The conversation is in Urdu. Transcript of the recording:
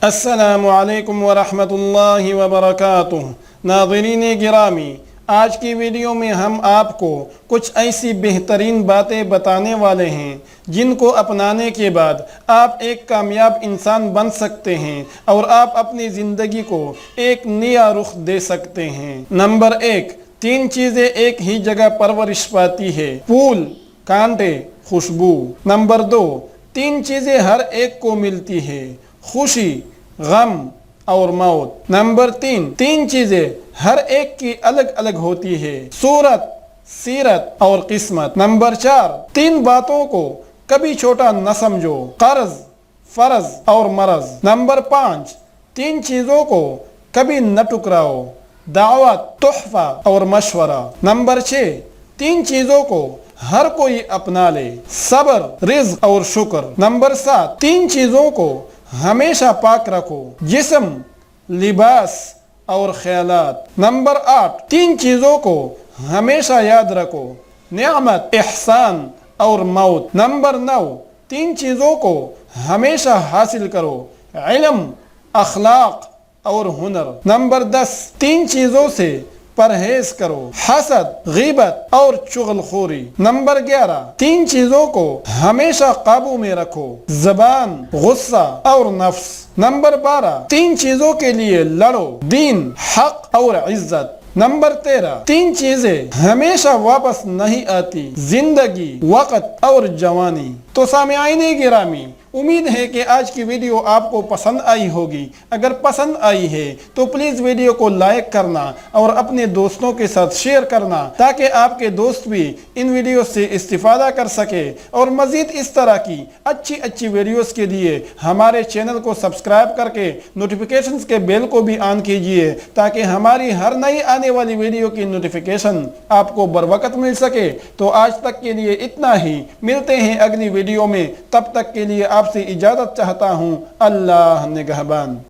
السلام علیکم ورحمۃ اللہ وبرکاتہ۔ ناظرین گرامی، آج کی ویڈیو میں ہم آپ کو کچھ ایسی بہترین باتیں بتانے والے ہیں جن کو اپنانے کے بعد آپ ایک کامیاب انسان بن سکتے ہیں اور آپ اپنی زندگی کو ایک نیا رخ دے سکتے ہیں۔ نمبر 1، 3 چیزیں ایک ہی جگہ پرورش پاتی ہے: پھول، کانٹے، خوشبو۔ نمبر 2، 3 چیزیں ہر ایک کو ملتی ہے: خوشی، غم اور موت۔ نمبر 3 چیزیں ہر ایک کی الگ الگ ہوتی ہے: صورت، سیرت اور قسمت۔ نمبر 4، 3 باتوں کو کبھی چھوٹا نہ سمجھو: قرض، فرض اور مرض۔ نمبر 5، 3 چیزوں کو کبھی نہ ٹکراؤ: دعوت، تحفہ اور مشورہ۔ نمبر 6، 3 چیزوں کو ہر کوئی اپنا لے: صبر، رزق اور شکر۔ نمبر 7، 3 چیزوں کو ہمیشہ پاک رکھو: جسم، لباس اور خیالات۔ نمبر 8، 3 چیزوں کو ہمیشہ یاد رکھو: نعمت، احسان اور موت۔ نمبر 9، 3 چیزوں کو ہمیشہ حاصل کرو: علم، اخلاق اور ہنر۔ نمبر 10، 3 چیزوں سے پرہیز کرو: حسد، غیبت اور چغل خوری۔ نمبر 11، 3 چیزوں کو ہمیشہ قابو میں رکھو: زبان، غصہ اور نفس۔ نمبر 12، 3 چیزوں کے لیے لڑو: دین، حق اور عزت۔ نمبر 13، 3 چیزیں ہمیشہ واپس نہیں آتی: زندگی، وقت اور جوانی۔ تو سامعین گرامی، امید ہے کہ آج کی ویڈیو آپ کو پسند آئی ہوگی۔ اگر پسند آئی ہے تو پلیز ویڈیو کو لائک کرنا اور اپنے دوستوں کے ساتھ شیئر کرنا تاکہ آپ کے دوست بھی ان ویڈیو سے استفادہ کر سکے، اور مزید اس طرح کی اچھی ویڈیوز کے لیے ہمارے چینل کو سبسکرائب کر کے نوٹیفیکیشنز کے بیل کو بھی آن کیجئے تاکہ ہماری ہر نئی آنے والی ویڈیو کی نوٹیفیکیشن آپ کو بروقت مل سکے۔ تو آج تک کے لیے اتنا ہی، ملتے ہیں اگلی ویڈیو میں، تب تک کے لیے آپ سے اجازت چاہتا ہوں۔ اللہ نگہبان۔